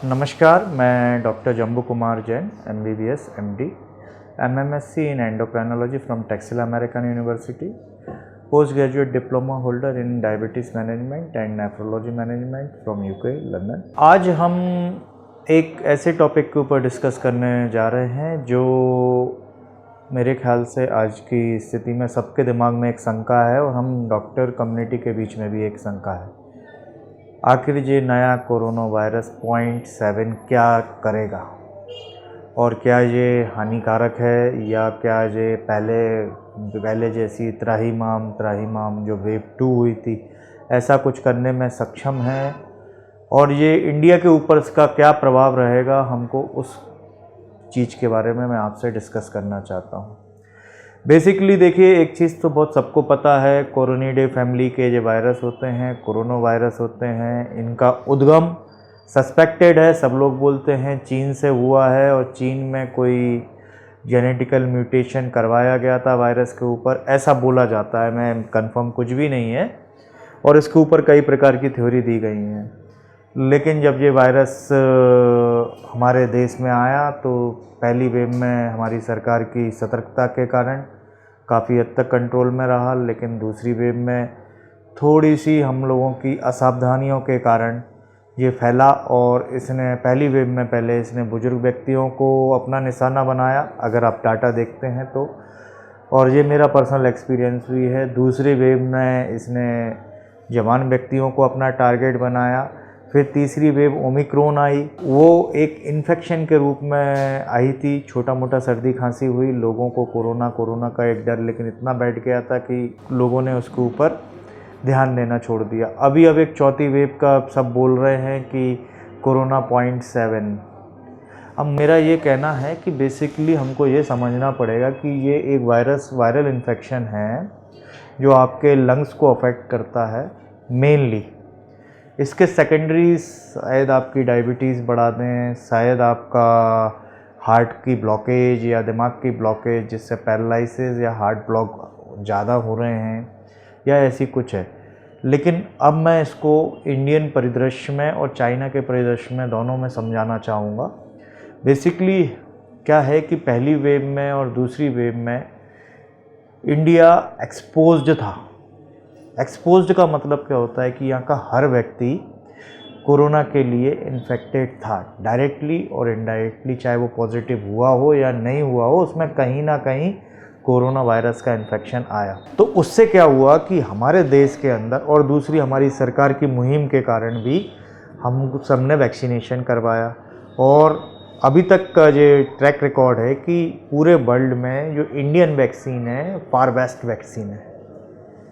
नमस्कार, मैं doctor Jambu Kumar Jain, MBBS MD, MMSc in Endocrinology from Texas American University, post graduate diploma holder in diabetes management and nephrology management from UK London. आज हम एक ऐसे topic के ऊपर डिस्कस करने जा रहे हैं जो मेरे ख्याल से आज की स्थिति में सबके दिमाग में एक शंका है और हम डॉक्टर कम्युनिटी के बीच में भी एक शंका है। आखिर ये नया कोरोना वायरस 0.7 क्या करेगा और क्या ये हानिकारक है या क्या ये पहले जैसी त्राहिमाम जो वेव 2 हुई थी ऐसा कुछ करने में सक्षम है, और ये इंडिया के ऊपर इसका क्या प्रभाव रहेगा, हमको उस चीज़ के बारे में मैं आपसे डिस्कस करना चाहता हूँ। बेसिकली देखिए, एक चीज़ तो बहुत सबको पता है, कोरोनिडे फैमिली के जो वायरस होते हैं कोरोना वायरस होते हैं, इनका उद्गम सस्पेक्टेड है। सब लोग बोलते हैं चीन से हुआ है और चीन में कोई जेनेटिकल म्यूटेशन करवाया गया था वायरस के ऊपर, ऐसा बोला जाता है। मैं कंफर्म कुछ भी नहीं है और इसके ऊपर कई प्रकार की थ्योरी दी गई हैं। लेकिन जब ये वायरस हमारे देश में आया तो पहली वेव में हमारी सरकार की सतर्कता के कारण काफ़ी हद तक कंट्रोल में रहा, लेकिन दूसरी वेव में थोड़ी सी हम लोगों की असावधानियों के कारण ये फैला और इसने पहली वेव में पहले इसने बुजुर्ग व्यक्तियों को अपना निशाना बनाया, अगर आप डाटा देखते हैं तो, और ये मेरा पर्सनल एक्सपीरियंस भी है। दूसरी वेव में इसने जवान व्यक्तियों को अपना टारगेट बनाया। फिर तीसरी वेव ओमिक्रॉन आई, वो एक इन्फेक्शन के रूप में आई थी, छोटा मोटा सर्दी खांसी हुई, लोगों को कोरोना का एक डर लेकिन इतना बैठ गया था कि लोगों ने उसके ऊपर ध्यान देना छोड़ दिया। अब एक चौथी वेव का सब बोल रहे हैं कि कोरोना 0.7। अब मेरा ये कहना है कि बेसिकली हमको ये समझना पड़ेगा कि ये एक वायरल इन्फेक्शन है जो आपके लंग्स को अफेक्ट करता है मेनली। इसके सेकेंडरी शायद आपकी डायबिटीज़ बढ़ा दें, शायद आपका हार्ट की ब्लॉकेज या दिमाग की ब्लॉकेज जिससे पैरालिसिस या हार्ट ब्लॉक ज़्यादा हो रहे हैं या ऐसी कुछ है। लेकिन अब मैं इसको इंडियन परिदृश्य में और चाइना के परिदृश्य में दोनों में समझाना चाहूँगा। बेसिकली क्या है कि पहली वेव में और दूसरी वेव में इंडिया एक्सपोज्ड था। एक्सपोज्ड का मतलब क्या होता है कि यहाँ का हर व्यक्ति कोरोना के लिए इन्फेक्टेड था, डायरेक्टली और इनडायरेक्टली, चाहे वो पॉजिटिव हुआ हो या नहीं हुआ हो, उसमें कहीं ना कहीं कोरोना वायरस का इन्फेक्शन आया। तो उससे क्या हुआ कि हमारे देश के अंदर और दूसरी हमारी सरकार की मुहिम के कारण भी हम सबने वैक्सीनेशन करवाया, और अभी तक का जो ट्रैक रिकॉर्ड है कि पूरे वर्ल्ड में जो इंडियन वैक्सीन है फार बेस्ट वैक्सीन है,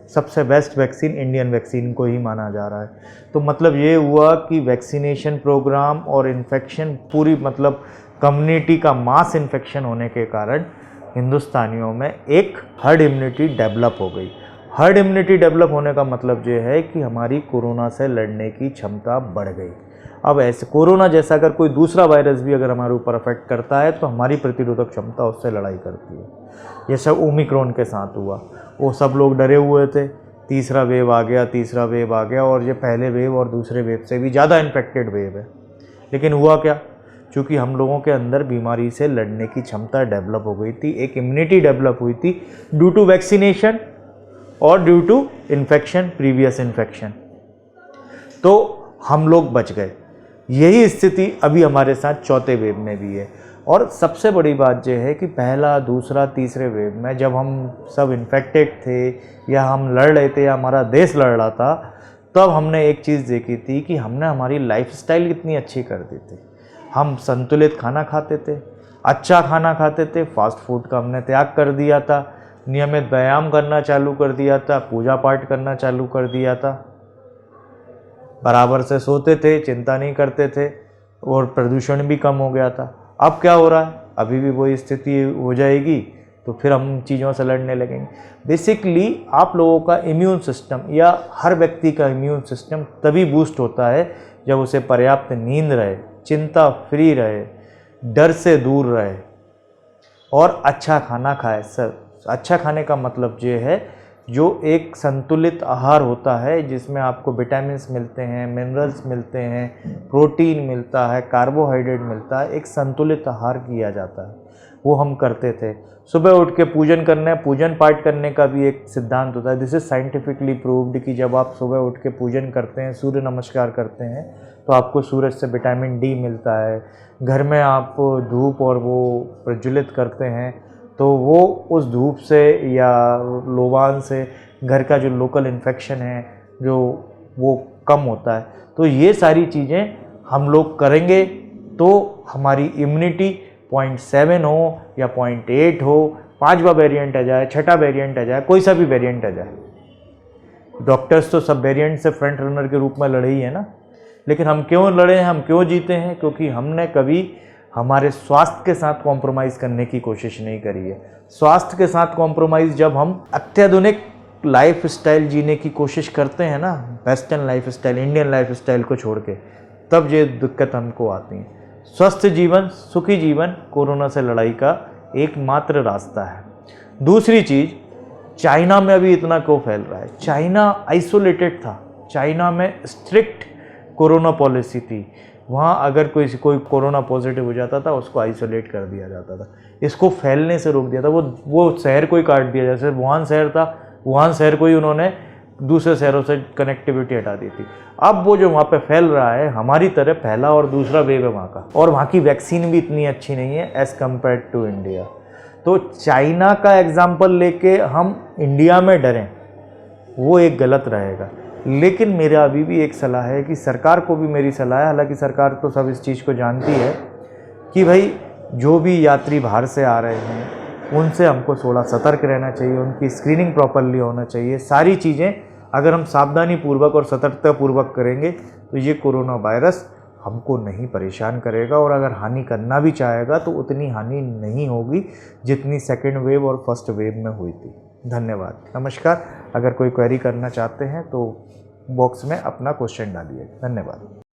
सबसे बेस्ट वैक्सीन इंडियन वैक्सीन को ही माना जा रहा है। तो मतलब ये हुआ कि वैक्सीनेशन प्रोग्राम और इन्फेक्शन पूरी मतलब कम्युनिटी का मास इन्फेक्शन होने के कारण हिंदुस्तानियों में एक हर्ड इम्यूनिटी डेवलप हो गई। हर्ड इम्यूनिटी डेवलप होने का मतलब ये है कि हमारी कोरोना से लड़ने की क्षमता बढ़ गई। अब ऐसे कोरोना जैसा अगर कोई दूसरा वायरस भी अगर हमारे ऊपर अफेक्ट करता है तो हमारी प्रतिरोधक क्षमता उससे लड़ाई करती है। ये सब ओमिक्रॉन के साथ हुआ, वो सब लोग डरे हुए थे, तीसरा वेव आ गया और ये पहले वेव और दूसरे वेव से भी ज़्यादा इन्फेक्टेड वेव है। लेकिन हुआ क्या, चूँकि हम लोगों के अंदर बीमारी से लड़ने की क्षमता डेवलप हो गई थी, एक इम्यूनिटी डेवलप हुई थी ड्यू टू वैक्सीनेशन और due to infection, previous infection, तो हम लोग बच गए। यही स्थिति अभी हमारे साथ चौथे वेव में भी है। और सबसे बड़ी बात यह है कि पहला, दूसरा, तीसरे वेव में जब हम सब इन्फेक्टेड थे या हम लड़ रहे थे या हमारा देश लड़ रहा था, तब हमने एक चीज़ देखी थी कि हमने हमारी लाइफस्टाइल कितनी अच्छी कर दी थी। हम संतुलित खाना खाते थे, अच्छा खाना खाते थे, फास्ट फूड का हमने त्याग कर दिया था, नियमित व्यायाम करना चालू कर दिया था, पूजा पाठ करना चालू कर दिया था, बराबर से सोते थे, चिंता नहीं करते थे और प्रदूषण भी कम हो गया था। अब क्या हो रहा है, अभी भी वही स्थिति हो जाएगी तो फिर हम चीज़ों से लड़ने लगेंगे। बेसिकली आप लोगों का इम्यून सिस्टम या हर व्यक्ति का इम्यून सिस्टम तभी बूस्ट होता है जब उसे पर्याप्त नींद रहे, चिंता फ्री रहे, डर से दूर रहे और अच्छा खाना खाए। सर, अच्छा खाने का मतलब ये है जो एक संतुलित आहार होता है जिसमें आपको विटामिन्स मिलते हैं, मिनरल्स मिलते हैं, प्रोटीन मिलता है, कार्बोहाइड्रेट मिलता है, एक संतुलित आहार किया जाता है, वो हम करते थे। सुबह उठ के पूजन करना है, पूजन पाठ करने का भी एक सिद्धांत होता है। दिस इज साइंटिफिकली प्रूव्ड कि जब आप सुबह उठ के पूजन करते हैं, सूर्य नमस्कार करते हैं, तो आपको सूरज से विटामिन डी मिलता है। घर में आप धूप और वो प्रज्वलित करते हैं तो वो उस धूप से या लोबान से घर का जो लोकल इन्फेक्शन है जो वो कम होता है। तो ये सारी चीज़ें हम लोग करेंगे तो हमारी इम्यूनिटी 0.7 हो या 0.8 हो, 5वां वेरिएंट आ जाए, 6ठा वेरिएंट आ जाए, कोई सा भी वेरिएंट आ जाए, डॉक्टर्स तो सब वेरिएंट से फ्रंट रनर के रूप में लड़े ही है ना। लेकिन हम क्यों लड़े हैं, हम क्यों जीते हैं? क्योंकि हमने कभी हमारे स्वास्थ्य के साथ कॉम्प्रोमाइज़ करने की कोशिश नहीं करी है। स्वास्थ्य के साथ कॉम्प्रोमाइज़ जब हम अत्याधुनिक लाइफ स्टाइल जीने की कोशिश करते हैं ना, western life style, Indian life style को छोड़ के, तब ये दिक्कत हमको आती है। स्वस्थ जीवन, सुखी जीवन कोरोना से लड़ाई का एकमात्र रास्ता है। दूसरी चीज़, चाइना में अभी इतना क्यों फैल रहा है? चाइना आइसोलेटेड था, चाइना में स्ट्रिक्ट कोरोना पॉलिसी थी। वहाँ अगर कोई कोरोना पॉजिटिव हो जाता था उसको आइसोलेट कर दिया जाता था, इसको फैलने से रोक दिया था। वो शहर को ही काट दिया, जैसे वुहान शहर था, वुहान शहर को ही उन्होंने दूसरे शहरों से कनेक्टिविटी हटा दी थी। अब वो जो वहाँ पे फैल रहा है हमारी तरह पहला और दूसरा वेव है वहाँ का, और वहाँ की वैक्सीन भी इतनी अच्छी नहीं है एज़ कम्पेयर टू इंडिया। तो चाइना का एग्जाम्पल लेके हम इंडिया में डरें वो एक गलत रहेगा। लेकिन मेरा अभी भी एक सलाह है कि सरकार को भी मेरी सलाह है, हालांकि सरकार तो सब इस चीज़ को जानती है कि भाई जो भी यात्री बाहर से आ रहे हैं उनसे हमको थोड़ा सतर्क रहना चाहिए, उनकी स्क्रीनिंग प्रॉपरली होना चाहिए। सारी चीज़ें अगर हम सावधानी पूर्वक और सतर्कता पूर्वक करेंगे तो ये कोरोना वायरस हमको नहीं परेशान करेगा, और अगर हानि करना भी चाहेगा तो उतनी हानि नहीं होगी जितनी सेकेंड वेव और फर्स्ट वेव में हुई थी। धन्यवाद, नमस्कार। अगर कोई क्वेरी करना चाहते हैं तो बॉक्स में अपना क्वेश्चन डालिए। धन्यवाद।